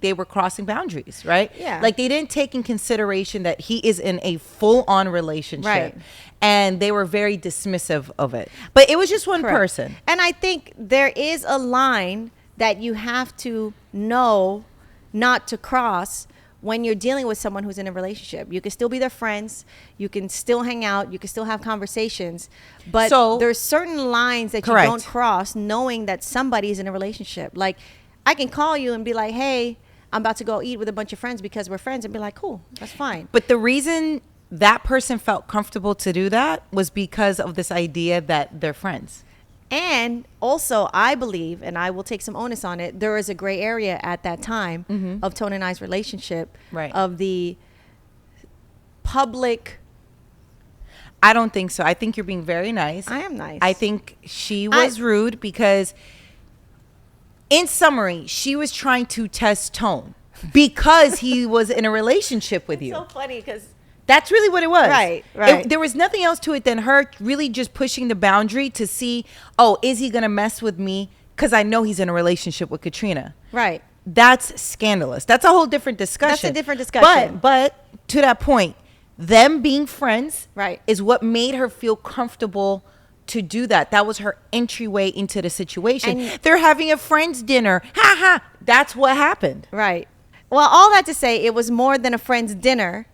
they were crossing boundaries, right? Yeah. Like they didn't take in consideration that he is in a full-on relationship. Right. And they were very dismissive of it. But it was just one person. And I think there is a line that you have to know not to cross when you're dealing with someone who's in a relationship. You can still be their friends. You can still hang out. You can still have conversations. But there's certain lines that you don't cross knowing that somebody's in a relationship. Like, I can call you and be like, hey, I'm about to go eat with a bunch of friends because we're friends, and be like, cool, that's fine. But the reason that person felt comfortable to do that was because of this idea that they're friends. And also, I believe, and I will take some onus on it, there is a gray area at that time of Tone and I's relationship, of the public. I don't think so. I think you're being very nice. I am nice. I think she was rude because, in summary, she was trying to test Tone because he was in a relationship with you. It's so funny because that's really what it was. Right. There was nothing else to it than her really just pushing the boundary to see, oh, is he going to mess with me? Because I know he's in a relationship with Katrina. Right. That's scandalous. That's a whole different discussion. That's a different discussion. But to that point, them being friends is what made her feel comfortable to do that. That was her entryway into the situation. And they're having a friends dinner. Ha ha. That's what happened. Right. Well, all that to say, it was more than a friends dinner.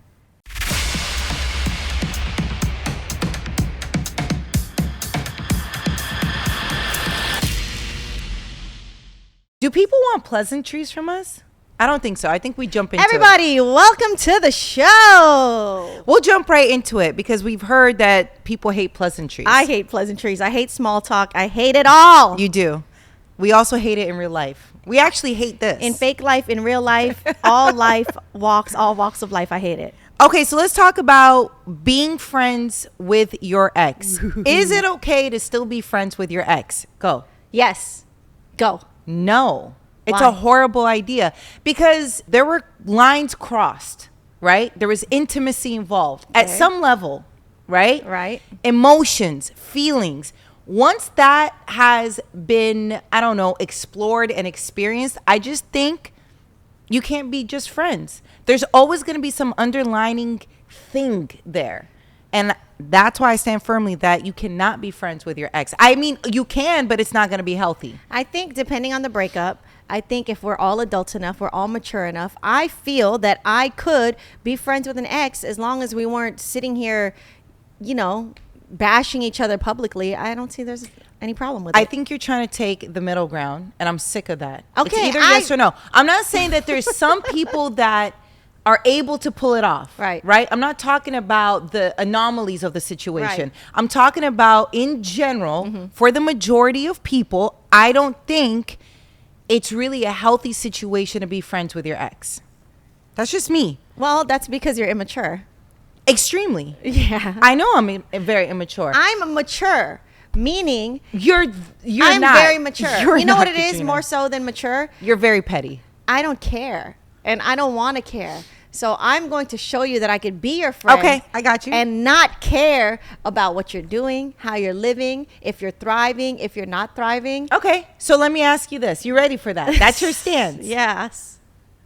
Do people want pleasantries from us? I don't think so. I think we jump into Everybody, welcome to the show. We'll jump right into it because we've heard that people hate pleasantries. I hate pleasantries. I hate small talk. I hate it all. You do. We also hate it in real life. We actually hate this. In fake life, in real life, all walks of life, I hate it. Okay, so let's talk about being friends with your ex. Is it okay to still be friends with your ex? Go. Yes. Go. No. It's a horrible idea because there were lines crossed, right? There was intimacy involved at some level, right? Right. Emotions, feelings. Once that has been, I don't know, explored and experienced, I just think you can't be just friends. There's always going to be some underlining thing there. And that's why I stand firmly that you cannot be friends with your ex. I mean, you can, but it's not going to be healthy. I think depending on the breakup, I think if we're all adults enough, we're all mature enough, I feel that I could be friends with an ex as long as we weren't sitting here, bashing each other publicly. I don't see there's any problem with it. I think you're trying to take the middle ground, and I'm sick of that. Okay. It's either yes or no. I'm not saying that there's some people that are able to pull it off. Right. I'm not talking about the anomalies of the situation. Right. I'm talking about in general, for the majority of people, I don't think it's really a healthy situation to be friends with your ex. That's just me. Well, that's because you're immature. Extremely. Yeah. I know I'm very immature. I'm mature, meaning you're I'm not. very mature. You know what it is Katrina. more so than mature? You're very petty. I don't care. And I don't want to care. So I'm going to show you that I could be your friend. Okay, I got you. And not care about what you're doing, how you're living, if you're thriving, if you're not thriving. Okay, so let me ask you this. You ready for that? That's your stance. Yes.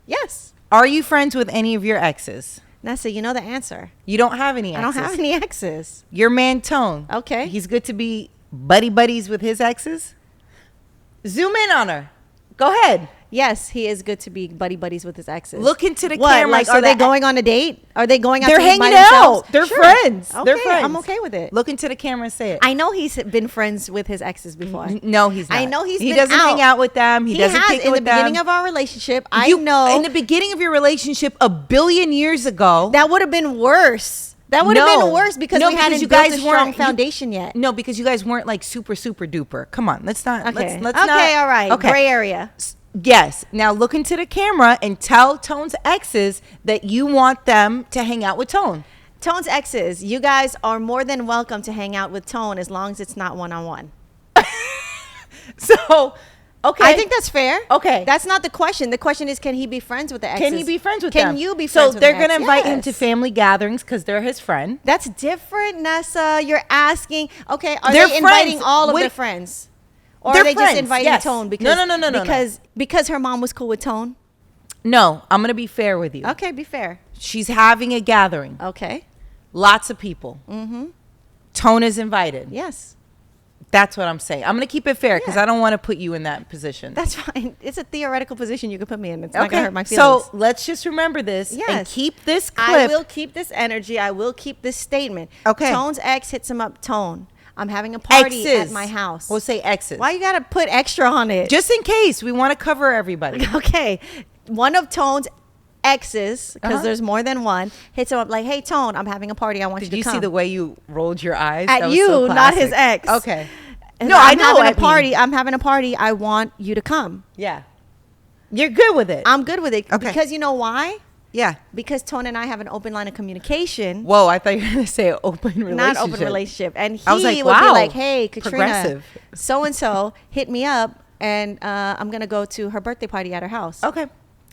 Yes. Are you friends with any of your exes? Nessa, you know the answer. You don't have any exes. I don't have any exes. Your man Tone. Okay. He's good to be buddies with his exes? Zoom in on her. Go ahead. Yes, he is good to be buddies with his exes. Look into the camera. Like, are they going on a date? Are they going out? They're hanging out. They're friends. Okay, they're friends. I'm okay with it. Look into the camera and say it. I know he's been friends with his exes before. No, he's not. I know he doesn't hang out with them. He doesn't kick it with them. In the beginning of our relationship, I know. In the beginning of your relationship, 1 billion years ago. That would have been worse. That would have been worse because we hadn't built a strong foundation yet. No, because you guys weren't like super duper. Come on, let's not. Okay. Let's not. Okay, all right. Okay. Gray area. Yes. Now look into the camera and tell Tone's exes that you want them to hang out with Tone. Tone's exes, you guys are more than welcome to hang out with Tone as long as it's not one-on-one. So, okay. I think that's fair. Okay. That's not the question. The question is, can he be friends with the exes? Can he be friends with them? Can you be friends with them? So them? they're going to invite him to family gatherings because they're his friend. That's different, Nessa. You're asking, okay, are they inviting all of their friends? Or are they just inviting Tone because her mom was cool with Tone? No, I'm going to be fair with you. Okay, be fair. She's having a gathering. Okay. Lots of people. Mm-hmm. Tone is invited. Yes. That's what I'm saying. I'm going to keep it fair because Yeah. I don't want to put you in that position. That's fine. It's a theoretical position you can put me in. It's not going to hurt my So feelings. let's just remember this and Yes. keep this clip. I will keep this energy. I will keep this statement. Okay. Tone's ex hits him up. Tone, I'm having a party Exes. at my house. We'll say exes. Why you got to put extra on it? Just in case. We want to cover everybody. Okay. One of Tone's exes, because Uh-huh. there's more than one, hits him up like, hey, Tone, I'm having a party. I want Did you you to come. see the way you rolled your eyes? At That was you, so not his classic. ex. Okay. And No, I know. having at a party. me. I'm having a party. I want you to come. Yeah. You're good with it. I'm good with it. Okay. Because you know why? Yeah. Because Tone and I have an open line of communication. Whoa, I thought you were going to say open relationship. Not open relationship. And he I was like, would be wow, like, hey, Katrina, progressive. so-and-so hit me up and I'm going to go to her birthday party at her house. Okay.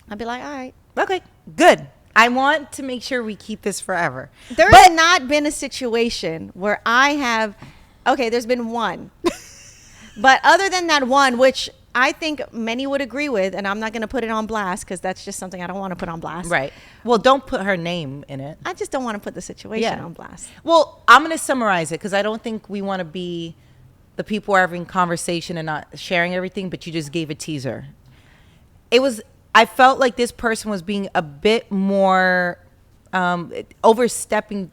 I'd be like, all right. Okay. Good. I want to make sure we keep this forever. There's But- not been a situation where I have, okay, there's been one. But other than that one, which I think many would agree with, and I'm not going to put it on blast because that's just something I don't want to put on blast. Right. Well, don't put her name in it. I just don't want to put the situation on blast. Well, I'm going to summarize it because I don't think we want to be the people who are having conversation and not sharing everything, but you just gave a teaser. I felt like this person was being a bit more overstepping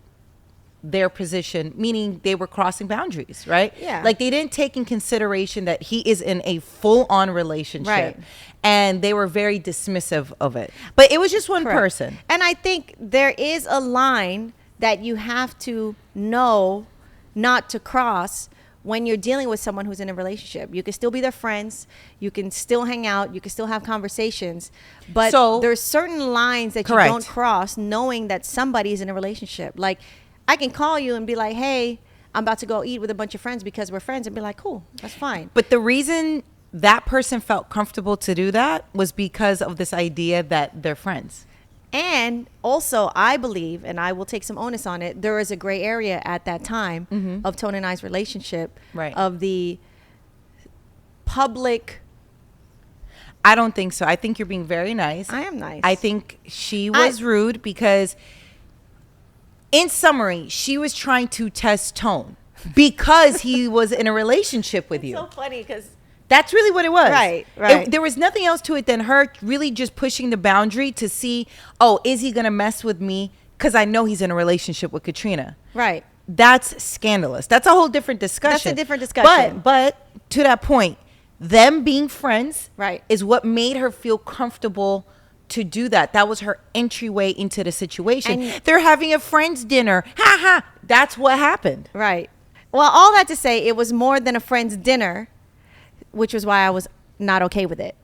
their position, meaning they were crossing boundaries, right? Yeah. Like they didn't take in consideration that he is in a full-on relationship. Right. And they were very dismissive of it. But it was just one Correct. person. And I think there is a line that you have to know not to cross when you're dealing with someone who's in a relationship. You can still be their friends. You can still hang out. You can still have conversations. But So- there's certain lines that Correct. you don't cross knowing that somebody's in a relationship. Like, I can call you and be like, hey, I'm about to go eat with a bunch of friends because we're friends, and be like, cool, that's fine. But the reason that person felt comfortable to do that was because of this idea that they're friends. And also, I believe, and I will take some onus on it, there is a gray area at that time of Tone and I's relationship, Right. of the public. I don't think so. I think you're being very nice. I am nice. I think she was rude because, in summary, she was trying to test Tone because he was in a relationship with you. So funny because That's really what it was. Right, right. There was nothing else to it than her really just pushing the boundary to see, oh, is he going to mess with me? Because I know he's in a relationship with Katrina. right. That's scandalous. That's a whole different discussion. That's a different discussion. But to that point, them being friends Right. is what made her feel comfortable to do that. That was her entryway into the situation. And- They're having a friends dinner. Ha ha. That's what happened. Right. Well, all that to say, it was more than a friend's dinner, which was why I was not okay with it.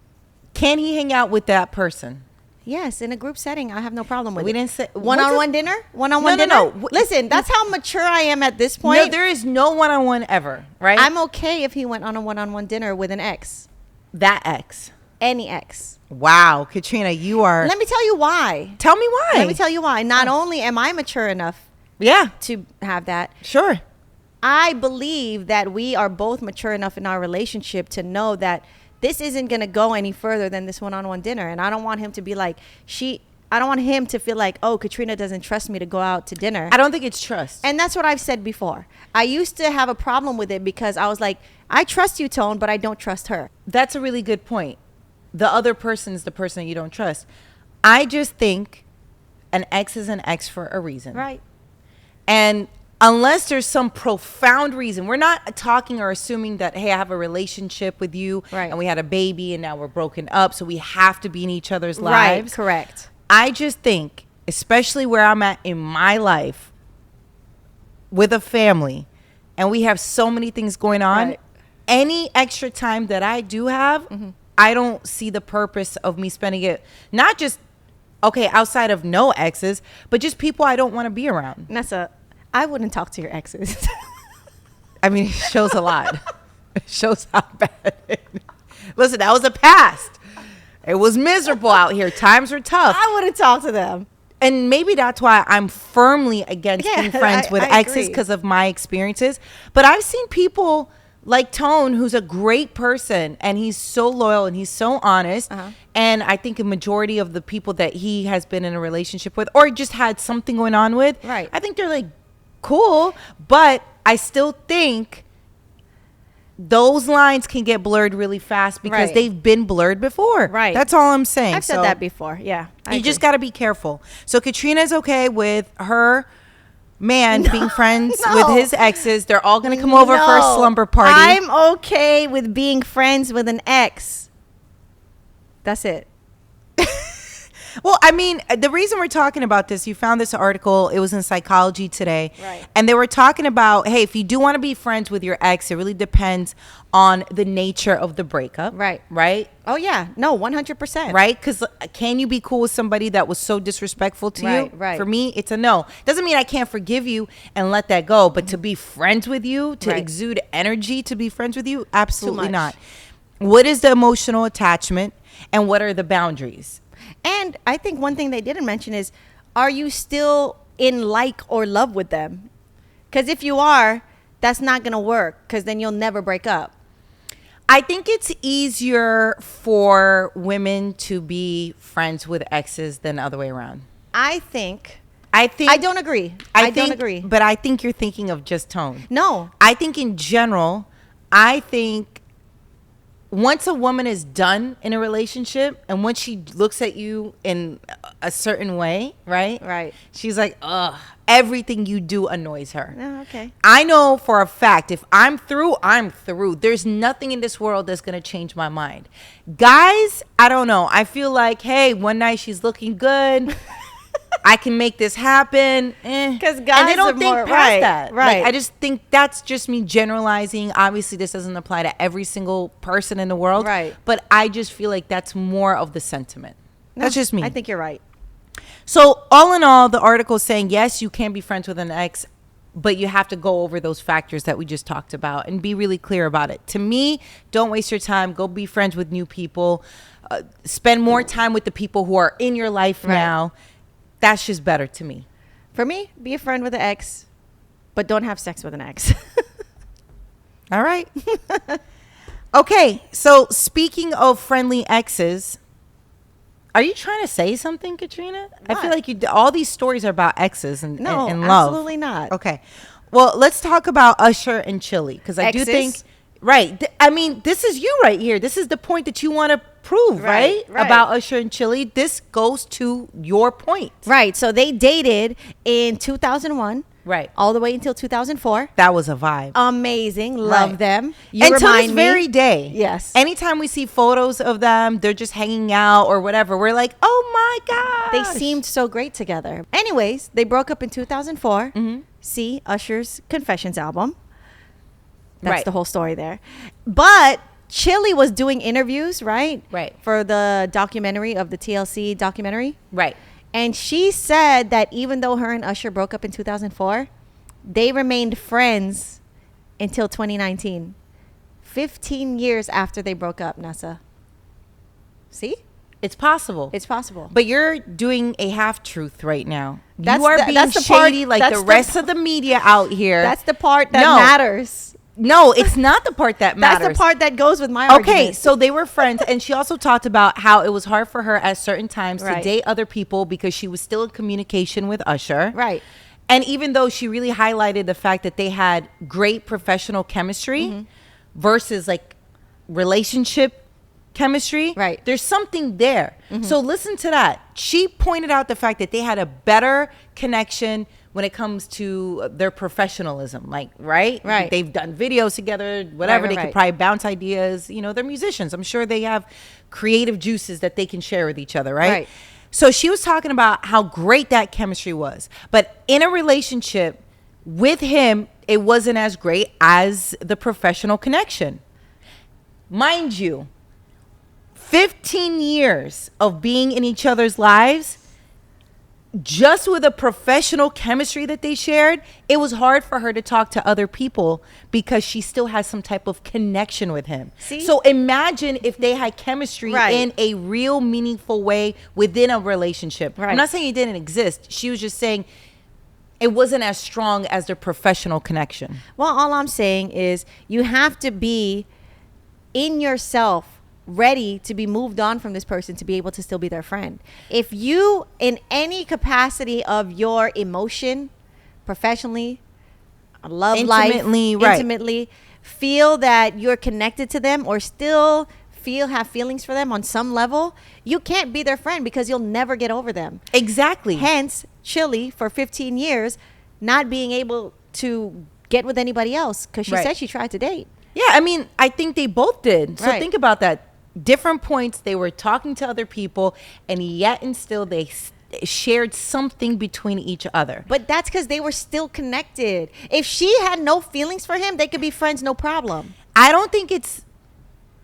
Can he hang out with that person? Yes, in a group setting, I have no problem with We it. didn't say- one-on-one dinner. One-on-one No, dinner. no, no. Listen, that's how mature I am at this point. No, there is no one-on-one ever, right? I'm okay if he went on a one-on-one dinner with an ex, that ex. any ex. Wow, Katrina, you are. Let me tell you why. Tell me why. Let me tell you why. Not only am I mature enough Yeah, to have that, sure. I believe that we are both mature enough in our relationship to know that this isn't going to go any further than this one-on-one dinner. And I don't want him to be like, I don't want him to feel like, oh, Katrina doesn't trust me to go out to dinner. I don't think it's trust. And that's what I've said before. I used to have a problem with it because I was like, I trust you, Tone, but I don't trust her. That's a really good point. The other person is the person that you don't trust. I just think an ex is an ex for a reason. Right. And unless there's some profound reason, we're not talking or assuming that, hey, I have a relationship with you Right. and we had a baby and now we're broken up, so we have to be in each other's Right. lives. Correct. I just think, especially where I'm at in my life with a family, and we have so many things going on, Right. any extra time that I do have, I don't see the purpose of me spending it, not just, okay, outside of no exes, but just people I don't want to be around. Nessa, I wouldn't talk to your exes. I mean, it shows a lot. It shows how bad it is. Listen, that was a past. It was miserable out here. Times were tough. I wouldn't talk to them. And maybe that's why I'm firmly against Yeah, being friends with I exes agree. because of my experiences. But I've seen people like Tone, who's a great person, and he's so loyal and he's so honest. And I think a majority of the people that he has been in a relationship with or just had something going on with, Right. I think they're like cool, but I still think those lines can get blurred really fast because Right. they've been blurred before. Right. That's all I'm saying. I've said that before. Yeah. You just got to be careful. So Katrina's okay with her man being friends with his exes. They're all going to come over for a slumber party. I'm okay with being friends with an ex. That's it. Well, I mean, the reason we're talking about this, you found this article, it was in Psychology Today. Right. And they were talking about, hey, if you do want to be friends with your ex, it really depends on the nature of the breakup. Right. Right? Oh, yeah. No, 100%. Right? Because can you be cool with somebody that was so disrespectful to you? Right. For me, it's a no. Doesn't mean I can't forgive you and let that go. But to be friends with you, to Right. exude energy, to be friends with you, absolutely much. not. What is the emotional attachment and what are the boundaries? And I think one thing they didn't mention is, are you still in like or love with them? Because if you are, that's not going to work because then you'll never break up. I think it's easier for women to be friends with exes than the other way around. I think. I don't agree. I don't agree. But I think you're thinking of just Tone. No. I think in general, I think once a woman is done in a relationship and once she looks at you in a certain way, right? Right. She's like, ugh, everything you do annoys her. Oh, okay. I know for a fact, if I'm through, I'm through. There's nothing in this world that's going to change my mind. Guys, I don't know. I feel like, hey, one night she's looking good. I can make this happen. Because guys and they don't are think more, past that. Right. Like, I just think that's just me generalizing. Obviously, this doesn't apply to every single person in the world. Right. But I just feel like that's more of the sentiment. That's just me. I think you're right. So all in all, the article is saying, yes, you can be friends with an ex, but you have to go over those factors that we just talked about and be really clear about it. To me, don't waste your time. Go be friends with new people. Spend more time with the people who are in your life now. That's just better to me. For me, be a friend with an ex, but don't have sex with an ex. All right. Okay. So speaking of friendly exes, are you trying to say something, Katrina? I feel like all these stories are about exes and love. Absolutely not. Okay. Well, let's talk about Usher and Chili because I do think, I mean, this is you right here. This is the point that you want to prove, right? About Usher and Chili. This goes to your point. Right. So they dated in 2001. Right. All the way until 2004. That was a vibe. Amazing. Love them. Until this very day. Yes. Anytime we see photos of them, they're just hanging out or whatever. We're like, oh my God. They seemed so great together. Anyways, they broke up in 2004. See Usher's Confessions album. That's the whole story there. But Chili was doing interviews, right? Right. For the documentary of the TLC documentary. Right. And she said that even though her and Usher broke up in 2004, they remained friends until 2019. 15 years after they broke up, Nessa. See? It's possible. It's possible. But you're doing a half-truth right now. That's you are being shady like the rest of the media out here. That's the part that matters. No, it's not the part that matters. That's the part that goes with my argument. Okay, so they were friends, and she also talked about how it was hard for her at certain times to date other people because she was still in communication with Usher. Right. And even though she really highlighted the fact that they had great professional chemistry versus like relationship chemistry, right? There's something there. So listen to that. She pointed out the fact that they had a better connection when it comes to their professionalism, like, right? They've done videos together, whatever. They could probably bounce ideas. You know, they're musicians. I'm sure they have creative juices that they can share with each other, right? So she was talking about how great that chemistry was. But in a relationship with him, it wasn't as great as the professional connection. Mind you, 15 years of being in each other's lives, just with a professional chemistry that they shared, it was hard for her to talk to other people because she still has some type of connection with him. See? So imagine if they had chemistry in a real meaningful way within a relationship. I'm not saying it didn't exist. She was just saying it wasn't as strong as their professional connection. Well, all I'm saying is you have to be in yourself ready to be moved on from this person to be able to still be their friend. If you, in any capacity of your emotion, professionally, love Intimately, life, right. intimately, feel that you're connected to them or still have feelings for them on some level, you can't be their friend because you'll never get over them. Exactly. Hence, Chili, for 15 years, not being able to get with anybody else because she Right. said she tried to date. Yeah, I mean, I think they both did. So Right. think about that. Different points, they were talking to other people, and yet and still they shared something between each other. But that's because they were still connected. If she had no feelings for him, they could be friends, no problem. I don't think it's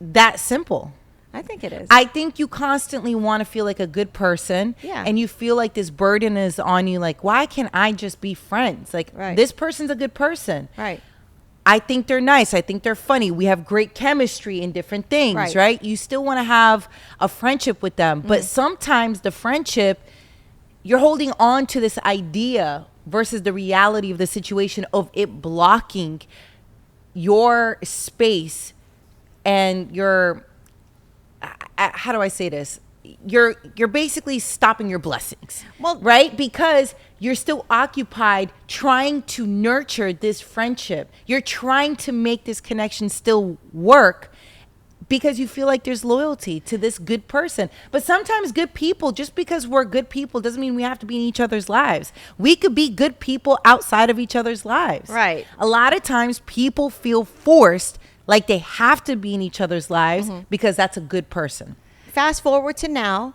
that simple. I think it is. I think you constantly want to feel like a good person. Yeah. And you feel like this burden is on you. Like, why can't I just be friends? Like, Right. this person's a good person. Right. I think they're nice. I think they're funny. We have great chemistry in different things, right? You still want to have a friendship with them. But sometimes the friendship, you're holding on to this idea versus the reality of the situation of it blocking your space and your, how do I say this? You're basically stopping your blessings. Well, right? Because you're still occupied trying to nurture this friendship. You're trying to make this connection still work because you feel like there's loyalty to this good person. But sometimes good people, just because we're good people doesn't mean we have to be in each other's lives. We could be good people outside of each other's lives. Right. A lot of times people feel forced like they have to be in each other's lives because that's a good person. Fast forward to now,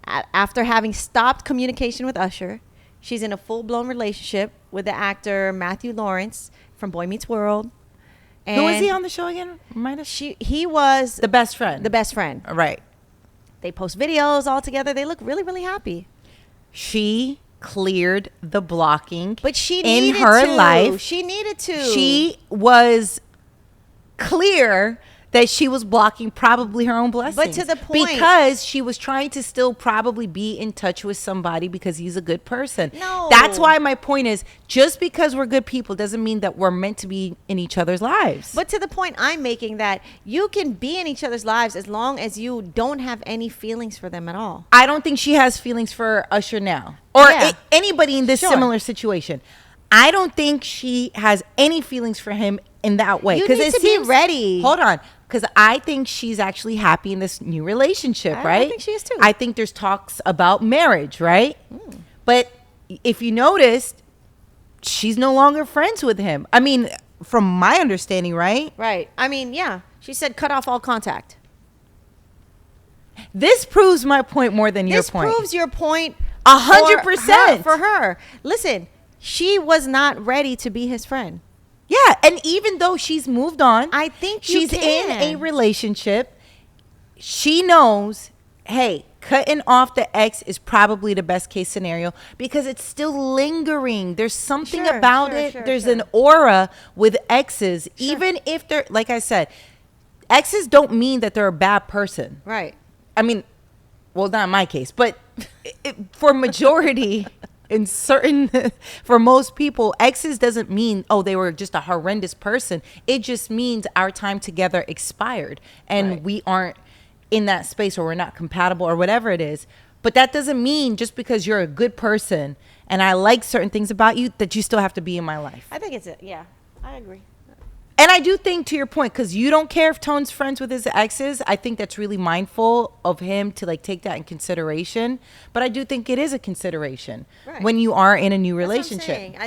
after having stopped communication with Usher, she's in a full-blown relationship with the actor Matthew Lawrence from Boy Meets World. And Who was he on the show again? Remind us. He was The best friend. the best friend. Right. They post videos all together. They look really, really happy. She cleared the blocking, But she in needed her to. life. She needed to. She was clear that she was blocking probably her own blessings. But to the point- because she was trying to still probably be in touch with somebody because he's a good person. No. That's why my point is, just because we're good people doesn't mean that we're meant to be in each other's lives. But to the point I'm making, that you can be in each other's lives as long as you don't have any feelings for them at all. I don't think she has feelings for Usher now, or Yeah. anybody in this Sure. similar situation. I don't think she has any feelings for him in that way. You 'Cause need it to be seems- ready. Hold on, because I think she's actually happy in this new relationship, I right? think she is too. I think there's talks about marriage, right? But if you noticed, she's no longer friends with him. I mean, from my understanding, right? Right. I mean, yeah. She said cut off all contact. This proves my point more than your This point. proves your point. 100%. For her. Listen, she was not ready to be his friend. Yeah, and even though she's moved on, I think you she's in can. a relationship. She knows, hey, cutting off the ex is probably the best case scenario because it's still lingering. There's something Sure, about sure, it. sure, There's sure. an aura with exes, even if they're, like I said, exes don't mean that they're a bad person. Right. I mean, well, not in my case, but for majority, in certain, for most people, exes doesn't mean, oh, they were just a horrendous person. It just means our time together expired and Right. we aren't in that space, or we're not compatible, or whatever it is. But that doesn't mean just because you're a good person and I like certain things about you that you still have to be in my life. I think it's it. Yeah, I agree. And I do think, to your point, because you don't care if Tone's friends with his exes, I think that's really mindful of him to like take that in consideration. But I do think it is a consideration Right. when you are in a new That's what I'm relationship. saying.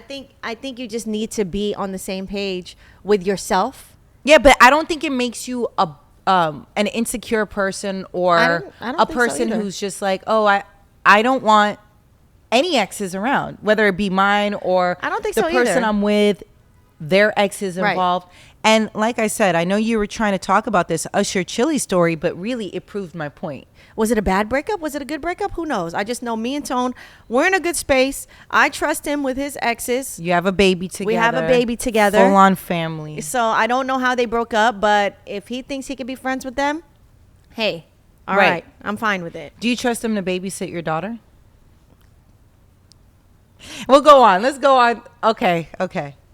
I think you just need to be on the same page with yourself. Yeah, but I don't think it makes you a an insecure person, or I don't a think so person either. who's just like, oh, I don't want any exes around, whether it be mine or I don't think the so person either. I'm with, their exes Right. involved. And like I said, I know you were trying to talk about this Usher Chili story, but really it proved my point. Was it a bad breakup? Was it a good breakup? Who knows? I just know me and Tone, we're in a good space. I trust him with his exes. You have a baby together. We have a baby together. Full on family. So I don't know how they broke up, but if he thinks he can be friends with them, hey, all Right. right, I'm fine with it. Do you trust him to babysit your daughter? We'll go on. Let's go on. Okay.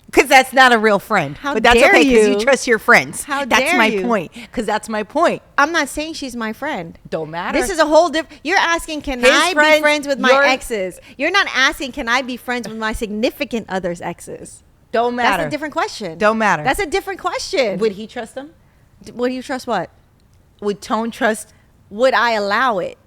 Because that's not a real friend. But that's dare okay because you? you trust your friends. How that's dare my you? point. Because that's my point. I'm not saying she's my friend. Don't matter. This is a whole different. You're asking, can His I friends, be friends with my your- exes? You're not asking, can I be friends with my significant other's exes? Don't matter. That's a different question. Don't matter. That's a different question. Would he trust them? Would you trust what? Would Tone trust Would I allow it?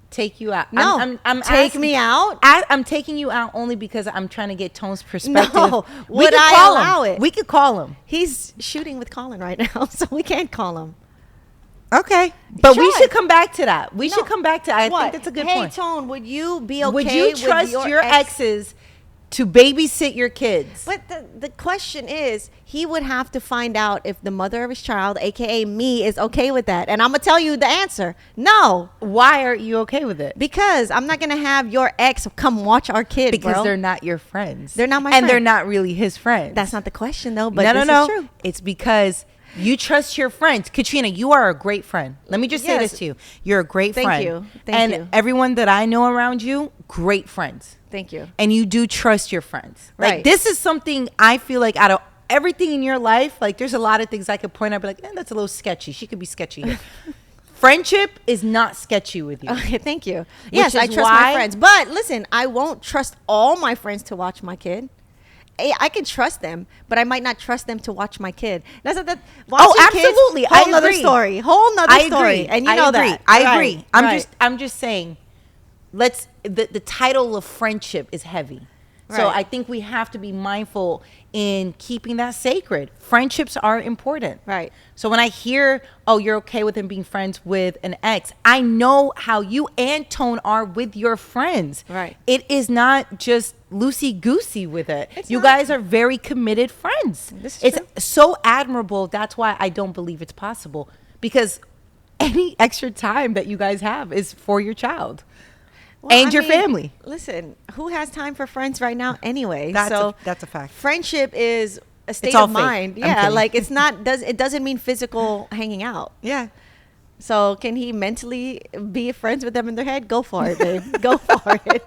take you out? No. I'm Take asking- me out? I'm taking you out only because I'm trying to get Tone's perspective. No. We Would could I call allow him. it? We could call him. He's shooting with Colin right now, so we can't call him. Okay. But we Try. should come back to that. We No. should come back to that. I What? think that's a good hey, point. Tone, would you be okay Would you with trust your exes to babysit your kids? But the question is, he would have to find out if the mother of his child, aka me, is okay with that. And I'm gonna tell you the answer: no, Why are you okay with it? because I'm not gonna have your ex come watch our kid. Because bro. they're not your friends. They're not my and they're friend. not really his friends. That's not the question though. But no. this is true. It's because you trust your friends. Katrina, you are a great friend. Let me just say Yes. this to you. You're a great Thank friend. you. Thank and you. everyone that I know around you, great friends. Thank you. And you do trust your friends. Like Right. this is something I feel like out of everything in your life, like there's a lot of things I could point out, be like, that's a little sketchy. She could be sketchy here. Friendship is not sketchy with you. Okay, thank you. Yes, is I trust why- my friends. But listen, I won't trust all my friends to watch my kid. I can trust them, but I might not trust them to watch my kid. That's not that. Oh, absolutely. Kids, whole I nother agree. story. Whole nother I story. agree. And you I know agree. that. I Right, agree. right. I'm just saying, the title of friendship is heavy. So Right. I think we have to be mindful in keeping that sacred. Friendships are important. Right. So when I hear, oh, you're okay with him being friends with an ex, I know how you and Tone are with your friends. Right. It is not just loosey-goosey with it. It's You not. guys are very committed friends. This is It's true. so admirable. That's why I don't believe it's possible. Because any extra time that you guys have is for your child. Well, and I your mean, family. Listen, who has time for friends right now anyway? That's a fact. Friendship is a state all of fake. mind. I'm Yeah, kidding. like it doesn't mean physical hanging out. Yeah. So can he mentally be friends with them in their head? Go for it, babe. Go for it.